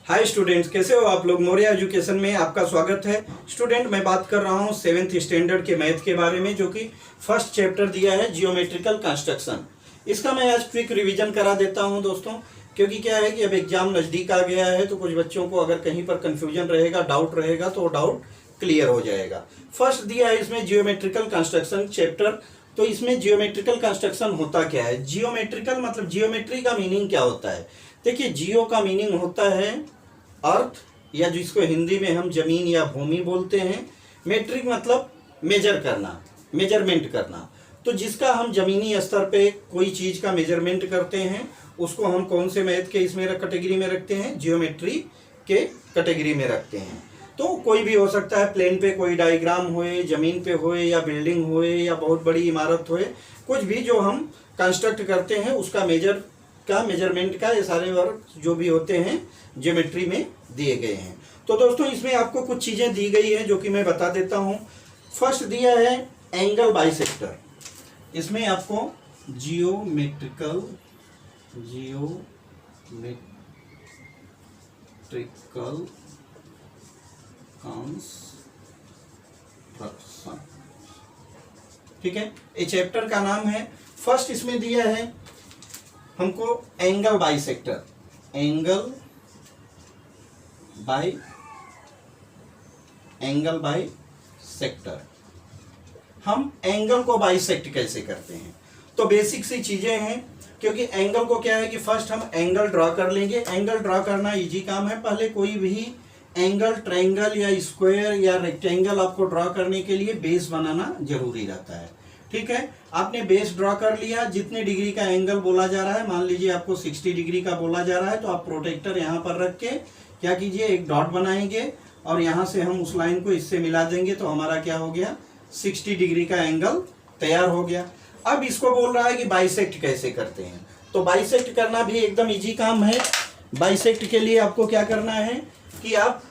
Hi students, कैसे हो आप लोग। मौर्य एजुकेशन में आपका स्वागत है। स्टूडेंट, मैं बात कर रहा हूँ 7th स्टैंडर्ड के मैथ के बारे में, जो कि फर्स्ट चैप्टर दिया है जियोमेट्रिकल कंस्ट्रक्शन। इसका मैं आज क्विक रिवीजन करा देता हूँ दोस्तों, क्योंकि क्या है कि अब एग्जाम नज़दीक आ गया है, तो कुछ बच्चों को अगर कहीं पर कन्फ्यूजन रहेगा, डाउट रहेगा, तो वो डाउट क्लियर हो जाएगा। फर्स्ट दिया है इसमें जियोमेट्रिकल कंस्ट्रक्शन चैप्टर। तो इसमें जियोमेट्रिकल कंस्ट्रक्शन होता क्या है। जियोमेट्रिकल मतलब जियोमेट्री का मीनिंग क्या होता है। देखिए, जियो का मीनिंग होता है अर्थ, या जिसको हिंदी में हम जमीन या भूमि बोलते हैं। मेट्रिक मतलब मेजर करना, मेजरमेंट करना। तो जिसका हम जमीनी स्तर पे कोई चीज़ का मेजरमेंट करते हैं, उसको हम कौन से मैथ के इसमें कैटेगरी में रखते हैं, जियोमेट्री के कैटेगरी में रखते हैं। तो कोई भी हो सकता है, प्लेन पे कोई डायग्राम होए, जमीन पे होए, या बिल्डिंग होए, या बहुत बड़ी इमारत होए, कुछ भी जो हम कंस्ट्रक्ट करते हैं उसका मेजरमेंट का ये सारे वर्क जो भी होते हैं ज्योमेट्री में दिए गए हैं। तो दोस्तों, इसमें आपको कुछ चीज़ें दी गई हैं जो कि मैं बता देता हूँ। फर्स्ट दिया है एंगल बाइसेक्टर। इसमें आपको जियोमेट्रिकल कंस्ट्रक्शन, ठीक है, ये चैप्टर का नाम है। फर्स्ट इसमें दिया है हमको angle bisector. Angle by sector. हम एंगल को बाइसेक्ट कैसे करते हैं, तो बेसिक सी चीजें हैं। क्योंकि एंगल को क्या है कि फर्स्ट हम एंगल ड्रॉ कर लेंगे। एंगल ड्रॉ करना इजी काम है। पहले कोई भी एंगल, ट्रायंगल या स्क्वायर या रेक्टेंगल आपको ड्रॉ करने के लिए बेस बनाना जरूरी रहता है। ठीक है, आपने बेस ड्रॉ कर लिया। जितने डिग्री का एंगल बोला जा रहा है, मान लीजिए आपको 60 डिग्री का बोला जा रहा है, तो आप प्रोटेक्टर यहाँ पर रख के क्या कीजिए, एक डॉट बनाएंगे और यहाँ से हम उस लाइन को इससे मिला देंगे, तो हमारा क्या हो गया, 60 डिग्री का एंगल तैयार हो गया। अब इसको बोल रहा है कि बाइसेक्ट कैसे करते हैं। तो बाइसेक्ट करना भी एकदम इजी काम है। बाइसेक्ट के लिए आपको क्या करना है कि आप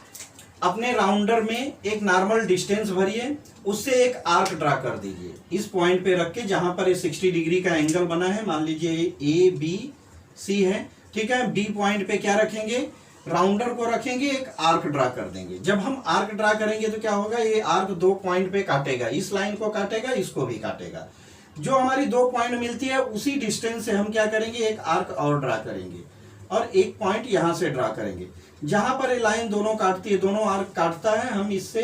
अपने राउंडर में एक नॉर्मल डिस्टेंस भरिए, उससे एक आर्क ड्रा कर दीजिए इस पॉइंट पे रख के, जहां पर ये 60 डिग्री का एंगल बना है। मान लीजिए ABC है, ठीक है। B पॉइंट पे क्या रखेंगे, राउंडर को रखेंगे, एक आर्क ड्रा कर देंगे। जब हम आर्क ड्रा करेंगे तो क्या होगा, ये आर्क 2 पॉइंट पे काटेगा, इस लाइन को काटेगा, इसको भी काटेगा। जो हमारी 2 पॉइंट मिलती है, उसी डिस्टेंस से हम क्या करेंगे, एक आर्क और ड्रा करेंगे और एक पॉइंट यहां से ड्रा करेंगे। जहां पर ये लाइन दोनों काटती है, दोनों आर्क काटता है, हम इससे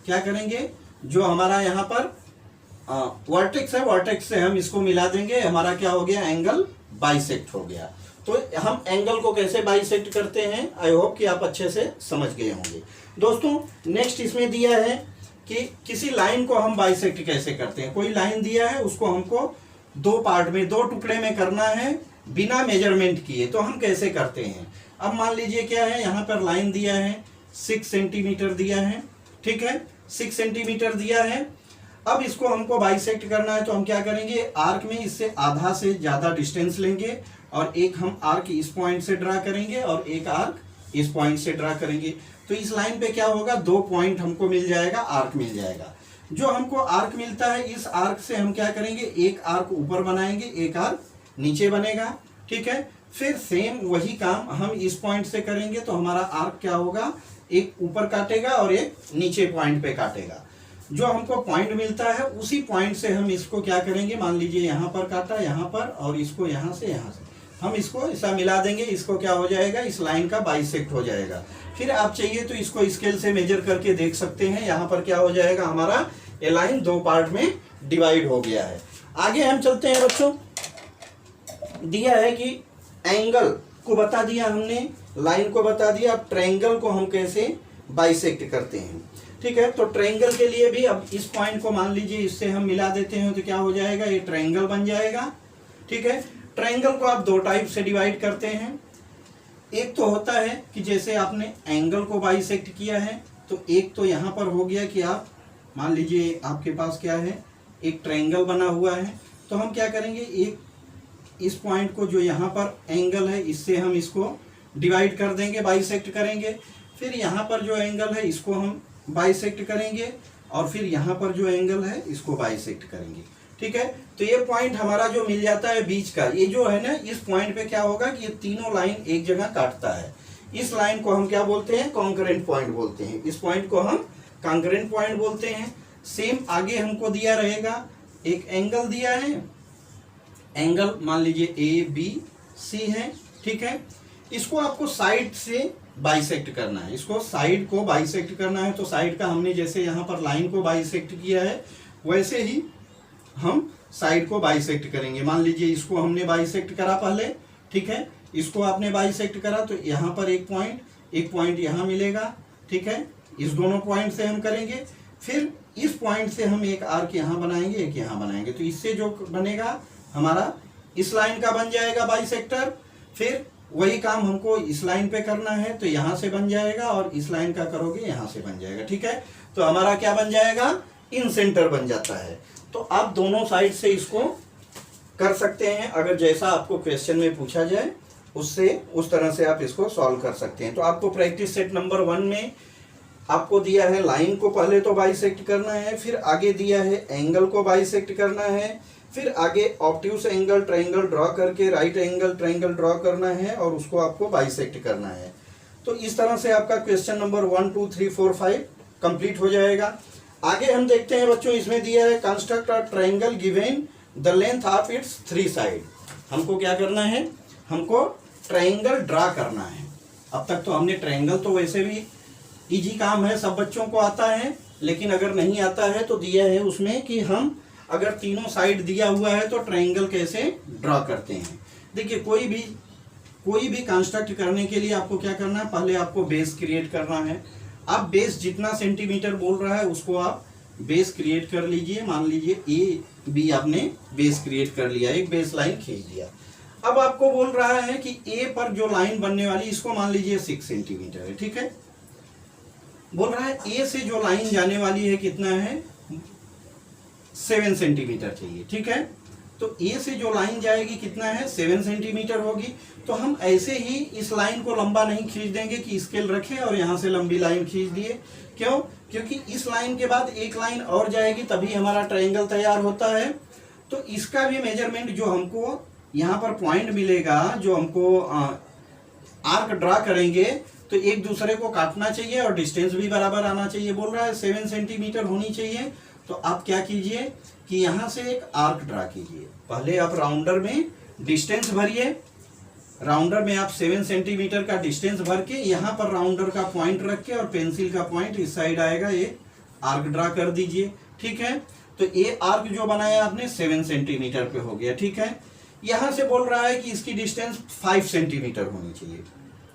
क्या करेंगे, जो हमारा यहाँ पर वर्टेक्स है, वर्टेक्स से हम इसको मिला देंगे। हमारा क्या हो गया, एंगल बाइसेक्ट हो गया। तो हम एंगल को कैसे बाइसेक्ट करते हैं, आई होप कि आप अच्छे से समझ गए होंगे। दोस्तों, नेक्स्ट इसमें दिया है कि किसी लाइन को हम बाइसेक्ट कैसे करते हैं। कोई लाइन दिया है, उसको हमको 2 पार्ट में, 2 टुकड़े में करना है बिना मेजरमेंट किए। तो हम कैसे करते हैं। अब मान लीजिए क्या है, यहाँ पर लाइन दिया है 6 सेंटीमीटर दिया है, ठीक है, 6 सेंटीमीटर दिया है। अब इसको हमको बाइसेक्ट करना है, तो हम क्या करेंगे, आर्क में इससे आधा से ज्यादा डिस्टेंस लेंगे और एक हम आर्क इस पॉइंट से ड्रा करेंगे और एक आर्क इस पॉइंट से ड्रा करेंगे। तो इस लाइन पे क्या होगा, 2 पॉइंट हमको मिल जाएगा, आर्क मिल जाएगा। जो हमको आर्क मिलता है, इस आर्क से हम क्या करेंगे, एक आर्क ऊपर बनाएंगे, एक आर्क नीचे बनेगा, ठीक है। फिर सेम वही काम हम इस पॉइंट से करेंगे, तो हमारा आर्क क्या होगा, एक ऊपर काटेगा और एक नीचे पॉइंट पे काटेगा। जो हमको पॉइंट मिलता है, उसी पॉइंट से हम इसको क्या करेंगे, मान लीजिए यहाँ पर काटा, यहाँ पर, और इसको यहाँ से हम इसको ऐसा मिला देंगे। इसको क्या हो जाएगा, इस लाइन का बाइसेक्ट हो जाएगा। फिर आप चाहिए तो इसको स्केल से मेजर करके देख सकते हैं। यहाँ पर क्या हो जाएगा, हमारा ये लाइन 2 पार्ट में डिवाइड हो गया है। आगे हम चलते हैं बच्चों। दिया है कि एंगल को बता दिया हमने, लाइन को बता दिया। अब ट्रायंगल को हम कैसे बाइसेक्ट करते हैं, ठीक है। तो ट्रायंगल के लिए भी अब इस पॉइंट को मान लीजिए इससे हम मिला देते हैं, तो क्या हो जाएगा, ये ट्रायंगल बन जाएगा, ठीक है। ट्रायंगल को आप 2 टाइप से डिवाइड करते हैं। एक तो होता है कि जैसे आपने एंगल को बाइसेक्ट किया है, तो एक तो यहाँ पर हो गया कि आप मान लीजिए आपके पास क्या है, एक ट्रायंगल बना हुआ है। तो हम क्या करेंगे, एक इस पॉइंट को जो यहाँ पर एंगल है, इससे हम इसको डिवाइड कर देंगे, बाइसेक्ट करेंगे। फिर यहाँ पर जो एंगल है, इसको हम बाइसेक्ट करेंगे, और फिर यहाँ पर जो एंगल है, इसको बाइसेक्ट करेंगे, ठीक है। तो ये पॉइंट हमारा जो मिल जाता है बीच का, ये जो है ना, इस पॉइंट पे क्या होगा कि ये तीनों लाइन एक जगह काटता है। इस लाइन को हम क्या बोलते हैं, कॉन्करेंट पॉइंट बोलते हैं, इस पॉइंट को हम कॉन्करेंट पॉइंट बोलते हैं। सेम आगे हमको दिया रहेगा, एक एंगल दिया है, एंगल मान लीजिए ABC है, ठीक है। इसको आपको साइड से बाइसेक्ट करना है, इसको साइड को बाइसेक्ट करना है। तो साइड का हमने जैसे यहाँ पर लाइन को बाइसेक्ट किया है, वैसे ही हम साइड को बाइसेक्ट करेंगे। मान लीजिए इसको हमने बाइसेक्ट करा पहले, ठीक है, इसको आपने बाइसेक्ट करा तो यहाँ पर एक पॉइंट यहाँ मिलेगा, ठीक है। इस दोनों पॉइंट से हम करेंगे, फिर इस पॉइंट से हम एक आर्क यहाँ बनाएंगे, एक यहाँ बनाएंगे। तो इससे जो बनेगा हमारा इस लाइन का बन जाएगा बाइसेक्टर। फिर वही काम हमको इस लाइन पे करना है, तो यहाँ से बन जाएगा, और इस लाइन का करोगे यहाँ से बन जाएगा, ठीक है। तो हमारा क्या बन जाएगा, इन सेंटर बन जाता है। तो आप दोनों साइड से इसको कर सकते हैं, अगर जैसा आपको क्वेश्चन में पूछा जाए उससे उस तरह से आप इसको सॉल्व कर सकते हैं। तो आपको प्रैक्टिस सेट नंबर 1 में आपको दिया है लाइन को पहले तो बाइसेक्ट करना है, फिर आगे दिया है एंगल को बाइसेक्ट करना है, फिर आगे ऑब्ट्यूस एंगल ट्रायंगल ड्रॉ करके राइट एंगल ट्रायंगल ड्रॉ करना है, और उसको आपको बाइसेक्ट करना है। तो इस तरह से आपका क्वेश्चन नंबर 1 2 3 4 5 कंप्लीट हो जाएगा। आगे हम देखते हैं बच्चों, इसमें दिया है construct a triangle given the length of its 3 side. हमको क्या करना है, हमको ट्रायंगल ड्रा करना है। अब तक तो हमने ट्रायंगल तो वैसे भी इजी काम है, सब बच्चों को आता है, लेकिन अगर नहीं आता है तो दिया है उसमें कि हम अगर तीनों साइड दिया हुआ है तो ट्रायंगल कैसे ड्रा करते हैं। देखिए कोई भी कंस्ट्रक्ट करने के लिए आपको क्या करना है, पहले आपको बेस क्रिएट करना है। आप बेस जितना सेंटीमीटर बोल रहा है उसको आप बेस क्रिएट कर लीजिए। मान लीजिए AB आपने बेस क्रिएट कर लिया, एक बेस लाइन खींच दिया। अब आपको बोल रहा है कि A पर जो लाइन बनने वाली इसको मान लीजिए 6 सेंटीमीटर है, ठीक है। बोल रहा है A से जो लाइन जाने वाली है कितना है, 7 सेंटीमीटर चाहिए, ठीक है। तो A से जो लाइन जाएगी कितना है, 7 सेंटीमीटर होगी। तो हम ऐसे ही इस लाइन को लंबा नहीं खींच देंगे कि स्केल रखे और यहाँ से लंबी लाइन खींच दिए। क्यों, क्योंकि इस लाइन के बाद एक लाइन और जाएगी तभी हमारा ट्रायंगल तैयार होता है। तो इसका भी मेजरमेंट जो हमको यहाँ पर पॉइंट मिलेगा, जो हमको आर्क ड्रा करेंगे, तो एक दूसरे को काटना चाहिए और डिस्टेंस भी बराबर आना चाहिए। बोल रहा है 7 सेंटीमीटर होनी चाहिए। तो आप क्या कीजिए कि यहाँ से एक आर्क ड्रा कीजिए। पहले आप राउंडर में डिस्टेंस भरिए, राउंडर में आप 7 सेंटीमीटर का डिस्टेंस भर के यहाँ पर राउंडर का पॉइंट रख के और पेंसिल का पॉइंट इस साइड आएगा, ये आर्क ड्रा कर दीजिए, ठीक है। तो ये आर्क जो बनाया आपने 7 सेंटीमीटर पे हो गया, ठीक है। यहाँ से बोल रहा है कि इसकी डिस्टेंस 5 सेंटीमीटर होनी चाहिए,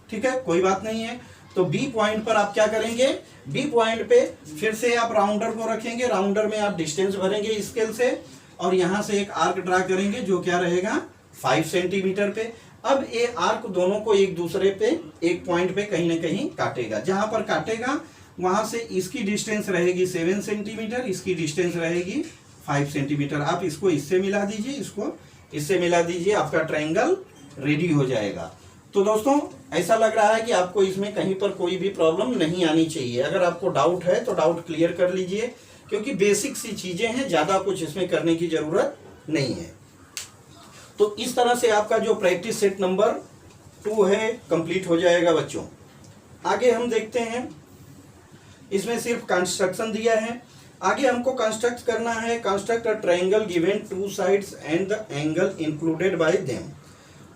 ठीक है, कोई बात नहीं है। तो B पॉइंट पर आप क्या करेंगे, B पॉइंट पे फिर से आप राउंडर को रखेंगे, राउंडर में आप डिस्टेंस भरेंगे स्केल से और यहाँ से एक आर्क ड्रा करेंगे जो क्या रहेगा 5 सेंटीमीटर पे। अब ये आर्क दोनों को एक दूसरे पे एक पॉइंट पे कहीं ना कहीं काटेगा, जहां पर काटेगा वहां से इसकी डिस्टेंस रहेगी 7 सेंटीमीटर, इसकी डिस्टेंस रहेगी 5 सेंटीमीटर। आप इसको इससे मिला दीजिए, इसको इससे मिला दीजिए, आपका ट्रायंगल रेडी हो जाएगा। तो दोस्तों ऐसा लग रहा है कि आपको इसमें कहीं पर कोई भी प्रॉब्लम नहीं आनी चाहिए। अगर आपको डाउट है तो डाउट क्लियर कर लीजिए, क्योंकि बेसिक सी चीजें हैं, ज्यादा कुछ इसमें करने की जरूरत नहीं है। तो इस तरह से आपका जो प्रैक्टिस सेट नंबर 2 है कंप्लीट हो जाएगा बच्चों। आगे हम देखते हैं, इसमें सिर्फ कंस्ट्रक्शन दिया है। आगे हमको कंस्ट्रक्ट करना है, construct a triangle given 2 sides and the angle included by them.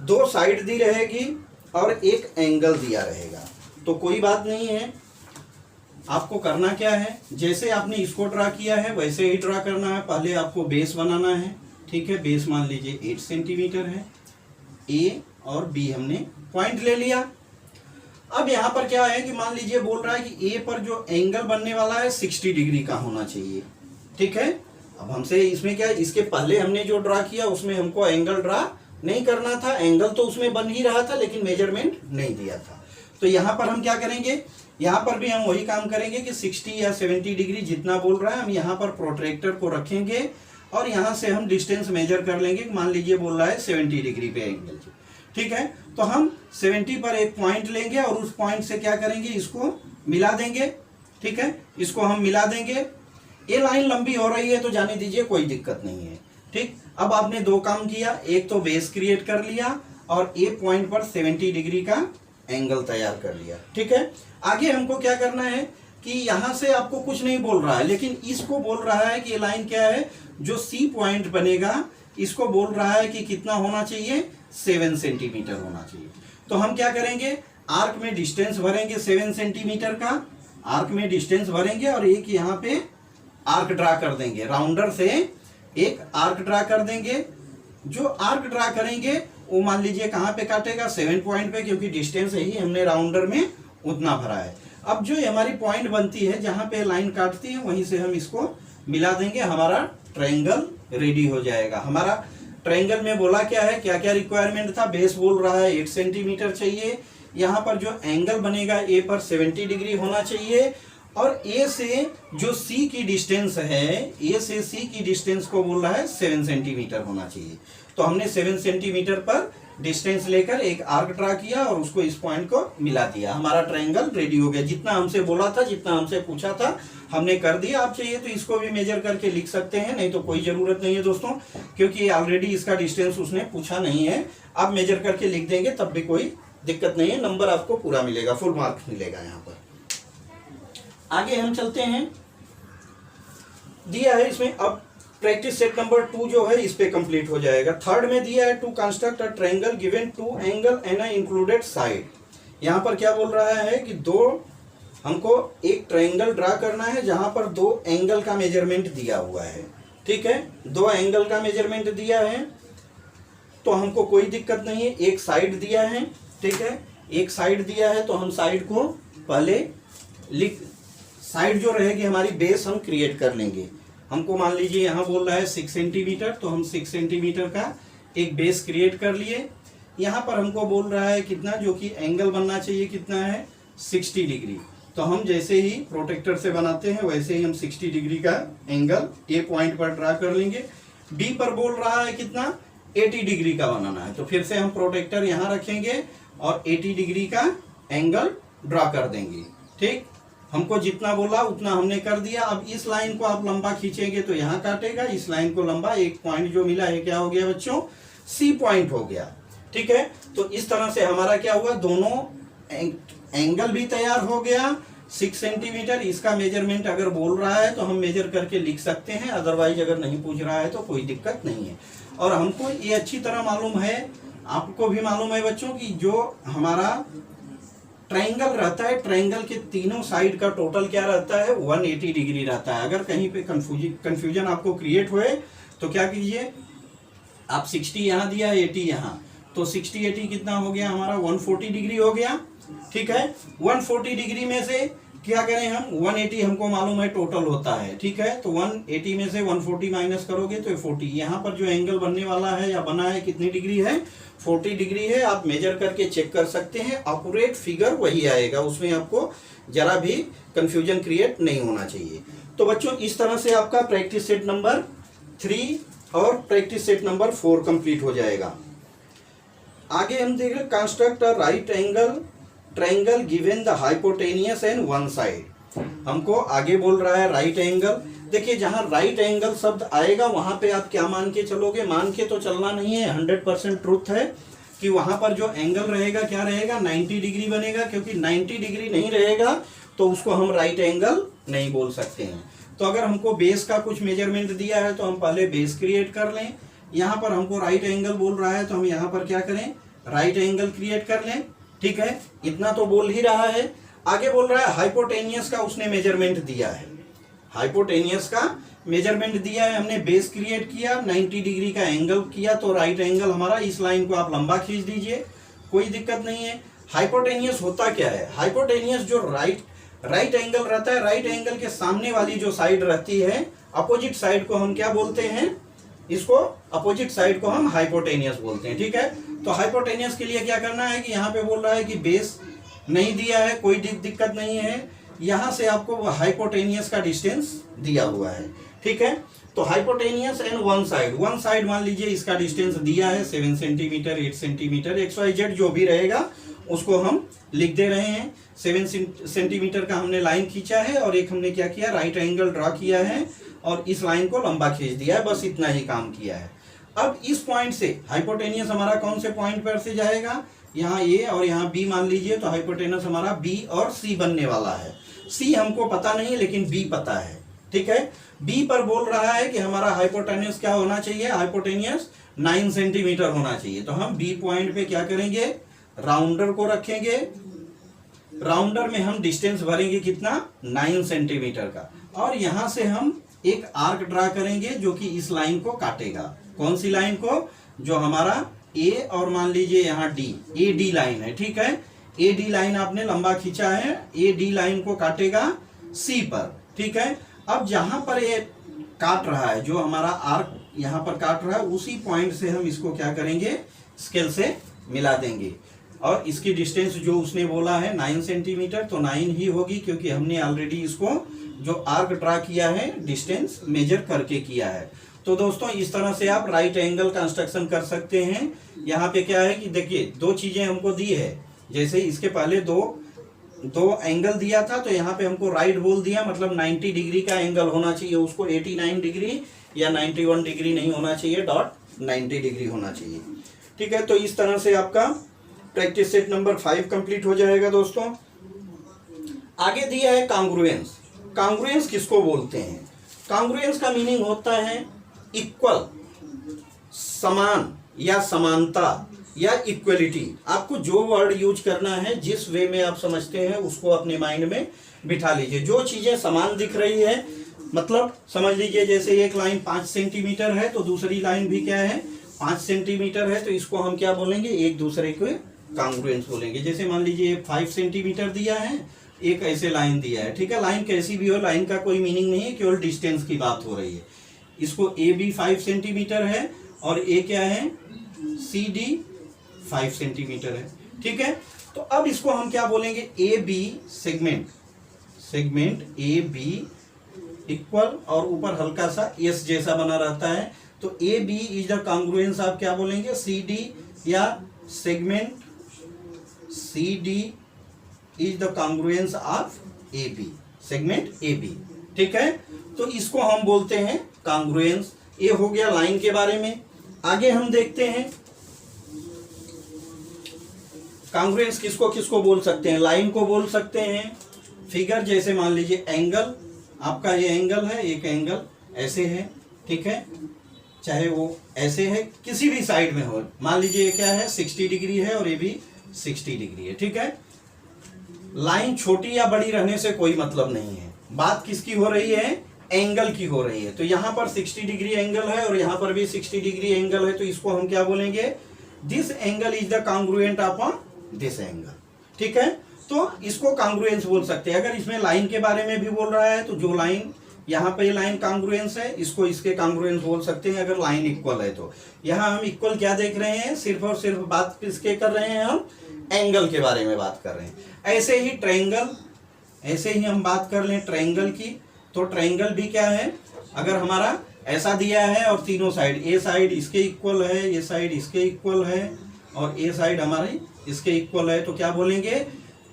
2 side दी रहेगी और एक एंगल दिया रहेगा। तो कोई बात नहीं है, आपको करना क्या है, जैसे आपने इसको ड्रा किया है वैसे ही ड्रा करना है। पहले आपको बेस बनाना है, ठीक है। बेस मान लीजिए 8 सेंटीमीटर है, A और B हमने पॉइंट ले लिया। अब यहाँ पर क्या है कि मान लीजिए बोल रहा है कि A पर जो एंगल बनने वाला है 60 डिग्री का होना चाहिए, ठीक है। अब हमसे इसमें क्या है, इसके पहले हमने जो ड्रा किया उसमें हमको एंगल ड्रा नहीं करना था, एंगल तो उसमें बन ही रहा था लेकिन मेजरमेंट नहीं दिया था। तो यहाँ पर हम क्या करेंगे, यहाँ पर भी हम वही काम करेंगे कि 60 या 70 डिग्री जितना बोल रहा है हम यहाँ पर प्रोट्रैक्टर को रखेंगे और यहाँ से हम डिस्टेंस मेजर कर लेंगे। मान लीजिए बोल रहा है 70 डिग्री पे एंगल, ठीक है। तो हम 70 पर एक पॉइंट लेंगे और उस पॉइंट से क्या करेंगे, इसको मिला देंगे, ठीक है। इसको हम मिला देंगे। ये लाइन लंबी हो रही है तो जाने दीजिए, कोई दिक्कत नहीं है, ठीक। अब आपने 2 काम किया, एक तो बेस क्रिएट कर लिया और एक पॉइंट पर 70 डिग्री का एंगल तैयार कर लिया। ठीक है, आगे हमको क्या करना है कि यहां से आपको कुछ नहीं बोल रहा है, लेकिन इसको बोल रहा है कि ये लाइन क्या है, जो सी पॉइंट बनेगा इसको बोल रहा है कि कितना होना चाहिए, 7 सेंटीमीटर होना चाहिए। तो हम क्या करेंगे, आर्क में डिस्टेंस भरेंगे 7 सेंटीमीटर का, आर्क में डिस्टेंस भरेंगे और एक यहाँ पे आर्क ड्रा कर देंगे, राउंडर से एक आर्क ड्रा कर देंगे। जो आर्क ड्रा करेंगे वो मान लीजिए कहाँ पे काटेगा, 7 पॉइंट पे, क्योंकि डिस्टेंस ही हमने राउंडर में उतना भरा है। अब जो हमारी पॉइंट बनती है जहाँ पे लाइन काटती है वहीं से हम इसको मिला देंगे, हमारा ट्रायंगल रेडी हो जाएगा। हमारा ट्रायंगल में बोला क्या है, क्या क्या रिक्वायरमेंट था, बेस बोल रहा है 8 सेंटीमीटर चाहिए, यहाँ पर जो एंगल बनेगा ए पर 70 डिग्री होना चाहिए, और ए से जो सी की डिस्टेंस है, ए से सी की डिस्टेंस को बोल रहा है 7 सेंटीमीटर होना चाहिए। तो हमने 7 सेंटीमीटर पर डिस्टेंस लेकर एक आर्क ड्रा किया और उसको इस पॉइंट को मिला दिया, हमारा ट्रायंगल रेडी हो गया। जितना हमसे बोला था, जितना हमसे पूछा था हमने कर दिया। आप चाहिए तो इसको भी मेजर करके लिख सकते हैं, नहीं तो कोई जरूरत नहीं है दोस्तों, क्योंकि ऑलरेडी इसका डिस्टेंस उसने पूछा नहीं है। आप मेजर करके लिख देंगे तब भी कोई दिक्कत नहीं है, नंबर आपको पूरा मिलेगा, फुल मार्क्स मिलेगा। यहाँ पर आगे हम चलते हैं, दिया है इसमें, अब प्रैक्टिस सेट नंबर 2 जो है इस पे कंप्लीट हो जाएगा। थर्ड में दिया है to construct a triangle given 2 angle and a included side. यहाँ पर क्या बोल रहा है कि हमको एक ट्रायंगल ड्रा करना है जहां पर 2 एंगल का मेजरमेंट दिया हुआ है। ठीक है, 2 एंगल का मेजरमेंट दिया है तो हमको कोई दिक्कत नहीं है। एक साइड दिया है, ठीक है, एक साइड दिया है तो हम साइड को पहले साइड जो रहेगी हमारी बेस हम क्रिएट कर लेंगे। हमको मान लीजिए यहाँ बोल रहा है 6 सेंटीमीटर, तो हम 6 सेंटीमीटर का एक बेस क्रिएट कर लिए। यहाँ पर हमको बोल रहा है कितना, जो कि एंगल बनना चाहिए कितना है, 60 डिग्री। तो हम जैसे ही प्रोटेक्टर से बनाते हैं वैसे ही हम 60 डिग्री का एंगल ए पॉइंट पर ड्रा कर लेंगे। बी पर बोल रहा है कितना, 80 डिग्री का बनाना है, तो फिर से हम प्रोटेक्टर यहाँ रखेंगे और 80 डिग्री का एंगल ड्रा कर देंगे। ठीक, हमको जितना बोला उतना हमने कर दिया। अब इस लाइन को आप लंबा खींचेंगे तो यहाँ काटेगा, इस लाइन को लंबा, एक पॉइंट जो मिला है क्या हो गया बच्चों, सी पॉइंट हो गया। ठीक है, तो इस तरह से हमारा क्या हुआ, दोनों एंगल भी तैयार हो गया। 6 सेंटीमीटर इसका मेजरमेंट अगर बोल रहा है तो हम मेजर करके लिख सकते हैं, अदरवाइज अगर नहीं पूछ रहा है तो कोई दिक्कत नहीं है। और हमको ये अच्छी तरह मालूम है, आपको भी मालूम है बच्चों, कि जो हमारा ट्रायंगल रहता है, ट्रायंगल के तीनों साइड का टोटल क्या रहता है, 180 डिग्री रहता है। अगर कहीं पे कंफ्यूजन आपको क्रिएट हुए तो क्या कीजिए, आप 60 यहाँ दिया है, 80 यहाँ, तो 60 80 कितना हो गया हमारा, 140 डिग्री हो गया। ठीक है, 140 डिग्री में से क्या करें हम, 180 हमको मालूम है टोटल होता है। ठीक है, तो 180 में से 140 माइनस करोगे तो 40। यहाँ पर जो एंगल बनने वाला है या बना है कितनी डिग्री है, 40 डिग्री है। आप मेजर करके चेक कर सकते हैं, एक्यूरेट फिगर वही आएगा, उसमें आपको जरा भी कंफ्यूजन क्रिएट नहीं होना चाहिए। तो बच्चों इस तरह से आपका प्रैक्टिस सेट नंबर 3 और प्रैक्टिस सेट नंबर 4 कंप्लीट हो जाएगा। आगे हम देख रहे construct a right angle triangle given the hypotenuse and one side. हमको आगे बोल रहा है राइट एंगल। देखिए जहां राइट एंगल शब्द आएगा वहां पे आप क्या मान के चलोगे, मान के तो चलना नहीं है, 100% ट्रुथ है कि वहां पर जो एंगल रहेगा क्या रहेगा, 90 डिग्री बनेगा, क्योंकि 90 डिग्री नहीं रहेगा तो उसको हम राइट एंगल नहीं बोल सकते हैं। तो अगर हमको बेस का कुछ मेजरमेंट दिया है तो हम पहले बेस क्रिएट कर लें। यहाँ पर हमको राइट एंगल बोल रहा है तो हम यहाँ पर क्या करें, राइट एंगल क्रिएट कर लें। ठीक है, इतना तो बोल ही रहा है। आगे बोल रहा है हाइपोटेनियस का उसने मेजरमेंट दिया है, हाइपोटेनियस का मेजरमेंट दिया है, हमने बेस क्रिएट किया, 90 डिग्री का एंगल किया, तो राइट एंगल हमारा, इस लाइन को आप लंबा खींच दीजिए, कोई दिक्कत नहीं है। हाइपोटेनियस होता क्या है, हाइपोटेनियस जो राइट एंगल रहता है, राइट एंगल के सामने वाली जो साइड रहती है, अपोजिट साइड को हम क्या बोलते हैं, इसको अपोजिट साइड को हम हाइपोटेनियस बोलते हैं। ठीक है, तो हाइपोटेनियस के लिए क्या करना है कि यहाँ पे बोल रहा है कि बेस नहीं दिया है, कोई दिक्कत नहीं है, यहाँ से आपको हाइपोटेनियस का डिस्टेंस दिया हुआ है। ठीक है, तो हाइपोटेनियस एंड वन साइड मान लीजिए इसका डिस्टेंस दिया है 7 सेंटीमीटर, 8 सेंटीमीटर, XYZ जो भी रहेगा उसको हम लिख दे रहे हैं। 7 सेंटीमीटर का हमने लाइन खींचा है और एक हमने क्या किया, राइट एंगल ड्रा किया है और इस लाइन को लंबा खींच दिया है, बस इतना ही काम किया है। अब इस पॉइंट से हाइपोटेनियस हमारा कौन से पॉइंट पर से जाएगा, यहाँ ए और यहाँ बी मान लीजिए, तो हाइपोटेनस हमारा बी और सी बनने वाला है। सी हमको पता नहीं लेकिन बी पता है, ठीक है। बी पर बोल रहा है कि हमारा हाइपोटेनस क्या होना चाहिए, हाइपोटेनियस 9 सेंटीमीटर होना चाहिए। तो हम बी पॉइंट पे क्या करेंगे, राउंडर को रखेंगे, राउंडर में हम डिस्टेंस भरेंगे कितना, 9 सेंटीमीटर का, और यहां से हम एक आर्क ड्रा करेंगे जो कि इस लाइन को काटेगा। कौन सी लाइन को, जो हमारा ए और मान लीजिए यहाँ डी, ए डी लाइन है, ठीक है। ए डी लाइन आपने लंबा खींचा है, ए डी लाइन को काटेगा सी पर, ठीक है। अब जहां पर ये काट रहा है, जो हमारा आर्क यहाँ पर काट रहा है, उसी पॉइंट से हम इसको क्या करेंगे, स्केल से मिला देंगे, और इसकी डिस्टेंस जो उसने बोला है 9 सेंटीमीटर, तो 9 ही होगी, क्योंकि हमने ऑलरेडी इसको जो आर्क ड्रा किया है डिस्टेंस मेजर करके किया है। तो दोस्तों इस तरह से आप राइट एंगल कंस्ट्रक्शन कर सकते हैं। यहाँ पे क्या है कि देखिए दो चीजें हमको दी है, जैसे इसके पहले दो एंगल दिया था, तो यहाँ पे हमको राइट बोल दिया, मतलब 90 डिग्री का एंगल होना चाहिए, उसको 89 डिग्री या 91 डिग्री नहीं होना चाहिए, डॉट 90 डिग्री होना चाहिए, ठीक है। तो इस तरह से आपका प्रैक्टिस सेट नंबर 5 कंप्लीट हो जाएगा दोस्तों। आगे दिया है कांग्रुएंस। कांग्रुएंस किसको बोलते हैं, कांग्रुएंस का मीनिंग होता है इक्वल, समान या समानता या इक्वलिटी। आपको जो वर्ड यूज करना है, जिस वे में आप समझते हैं, उसको अपने माइंड में बिठा लीजिए। जो चीजें समान दिख रही है, मतलब समझ लीजिए जैसे एक लाइन 5 सेंटीमीटर है, तो दूसरी लाइन भी क्या है, 5 सेंटीमीटर है, तो इसको हम क्या बोलेंगे, एक दूसरे को कांग्रुएंस बोलेंगे। जैसे मान लीजिए 5 सेंटीमीटर दिया है, एक ऐसे लाइन दिया है, ठीक है। लाइन कैसी भी हो, लाइन का कोई मीनिंग नहीं है, केवल डिस्टेंस की बात हो रही है। इसको ए बी 5 सेंटीमीटर है, और ए क्या है, सी डी 5 सेंटीमीटर है, ठीक है। तो अब इसको हम क्या बोलेंगे, A B segment, segment A B equal, और ऊपर हल्का सा एस जैसा बना रहता है, तो A B is the congruence आप क्या बोलेंगे, सी डी, या segment C D is the congruence of A B, segment A B, ठीक है। तो इसको हम बोलते हैं कांग्रुएंस। ये हो गया लाइन के बारे में। आगे हम देखते हैं कांग्रुएंस किसको किसको बोल सकते हैं। लाइन को बोल सकते हैं, फिगर जैसे मान लीजिए एंगल, आपका ये एंगल है, एक एंगल ऐसे है, ठीक है, चाहे वो ऐसे है, किसी भी साइड में हो, मान लीजिए क्या है 60 डिग्री है और ये भी 60 डिग्री है, ठीक है। लाइन छोटी या बड़ी रहने से कोई मतलब नहीं है, बात किसकी हो रही है, एंगल की हो रही है। तो यहाँ पर 60 डिग्री एंगल है और यहाँ पर भी 60 डिग्री एंगल है, तो इसको हम क्या बोलेंगे, this angle is the congruent upon this angle, ठीक है। तो इसको कांग्रुएंस बोल सकते हैं। अगर इसमें लाइन के बारे में भी बोल रहा है, तो जो लाइन यहाँ पे लाइन कांग्रुएंस है, इसको इसके कांग्रुएंस बोल सकते हैं, अगर लाइन इक्वल है तो। यहाँ हम इक्वल क्या देख रहे हैं, सिर्फ और सिर्फ बात किसके कर रहे हैं, हम एंगल के बारे में बात कर रहे हैं। ऐसे ही ट्रायंगल, ऐसे ही हम बात कर लें ट्रायंगल की, तो ट्रायंगल भी क्या है, अगर हमारा ऐसा दिया है और तीनों साइड, ए साइड इसके इक्वल है, ये साइड इसके इक्वल है, और ए साइड हमारी इसके इक्वल है, तो क्या बोलेंगे,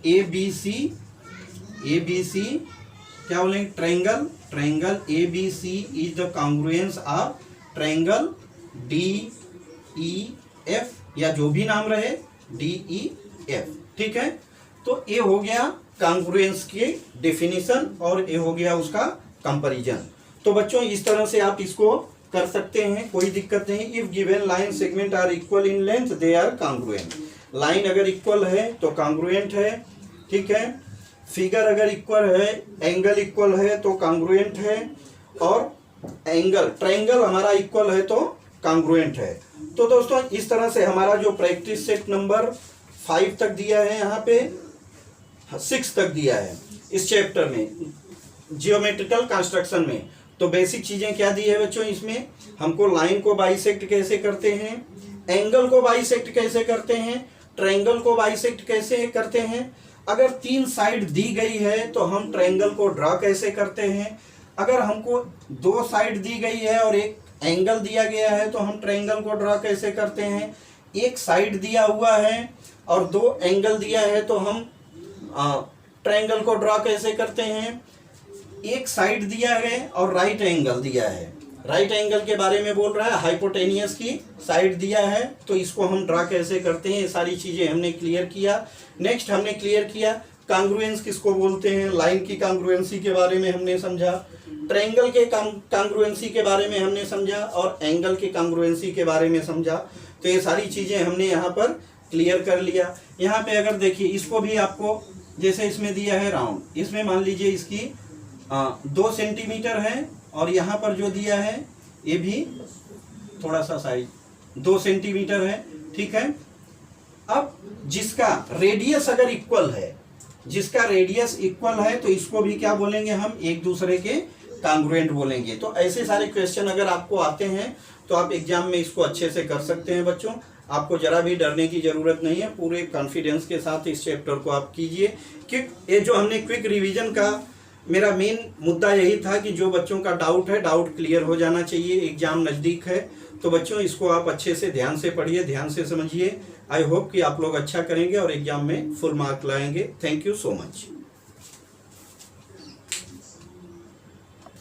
A B C, A B C क्या बोलेंगे, triangle, triangle A B C is the congruence of triangle D E F, या जो भी नाम रहे, डी ई एफ, ठीक है। तो ये हो गया कांग्रुएंस की डेफिनेशन, और ये हो गया उसका कंपैरिजन। तो बच्चों इस तरह से आप इसको कर सकते हैं, कोई दिक्कत नहीं। If given line segment are equal in length, they are congruent. Line अगर इक्वल है तो कांग्रुएंट है, ठीक है। फिगर अगर इक्वल है, एंगल इक्वल है तो कांग्रुएंट है, और एंगल ट्रायंगल हमारा इक्वल है तो कांग्रुएंट है। तो दोस्तों इस तरह से हमारा जो प्रैक्टिस सेट नंबर 5 तक दिया है, यहाँ पे 6 तक दिया है इस चैप्टर में, जियोमेट्रिकल कंस्ट्रक्शन में। तो बेसिक चीजें क्या दी है बच्चों, इसमें हमको लाइन को बाइसेक्ट कैसे करते हैं, एंगल को बाइसेक्ट कैसे करते हैं, ट्रायंगल को बाइसेक्ट कैसे करते हैं, अगर 3 साइड दी गई है तो हम ट्रायंगल को ड्रा कैसे करते हैं, अगर हमको 2 साइड दी गई है और एक एंगल दिया गया है तो हम ट्रायंगल को ड्रा कैसे करते हैं, एक साइड दिया हुआ है और 2 एंगल दिया है तो हम ट्रायंगल को ड्रा कैसे करते हैं, एक साइड दिया है और राइट एंगल दिया है राइट एंगल के बारे में बोल रहा है, हाइपोटेनियस की साइड दिया है, तो इसको हम ड्रा कैसे करते हैं, ये सारी चीजें हमने क्लियर किया। नेक्स्ट हमने क्लियर किया कांग्रुएंस किसको बोलते हैं, लाइन की कांग्रुएंसी के बारे में हमने समझा, ट्रायंगल के कांग्रुएंसी के बारे में हमने समझा, और एंगल के कांग्रुएंसी के बारे में समझा। तो ये सारी चीजें हमने यहाँ पर क्लियर कर लिया। यहाँ पे अगर देखिए इसको भी आपको, जैसे इसमें दिया है राउंड, इसमें मान लीजिए इसकी 2 सेंटीमीटर है, और यहाँ पर जो दिया है ये भी थोड़ा सा साइज 2 सेंटीमीटर है, ठीक है। अब जिसका रेडियस अगर इक्वल है, जिसका रेडियस इक्वल है, तो इसको भी क्या बोलेंगे हम, एक दूसरे के कांग्रुएंट बोलेंगे। तो ऐसे सारे क्वेश्चन अगर आपको आते हैं तो आप एग्जाम में इसको अच्छे से कर सकते हैं बच्चों। आपको जरा भी डरने की जरूरत नहीं है, पूरे कॉन्फिडेंस के साथ इस चैप्टर को आप कीजिए। क्योंकि ये जो हमने क्विक रिवीजन का, मेरा मेन मुद्दा यही था कि जो बच्चों का डाउट है, डाउट क्लियर हो जाना चाहिए, एग्जाम नज़दीक है। तो बच्चों इसको आप अच्छे से ध्यान से पढ़िए, ध्यान से समझिए। आई होप कि आप लोग अच्छा करेंगे और एग्जाम में फुल मार्क लाएंगे। Thank you so much.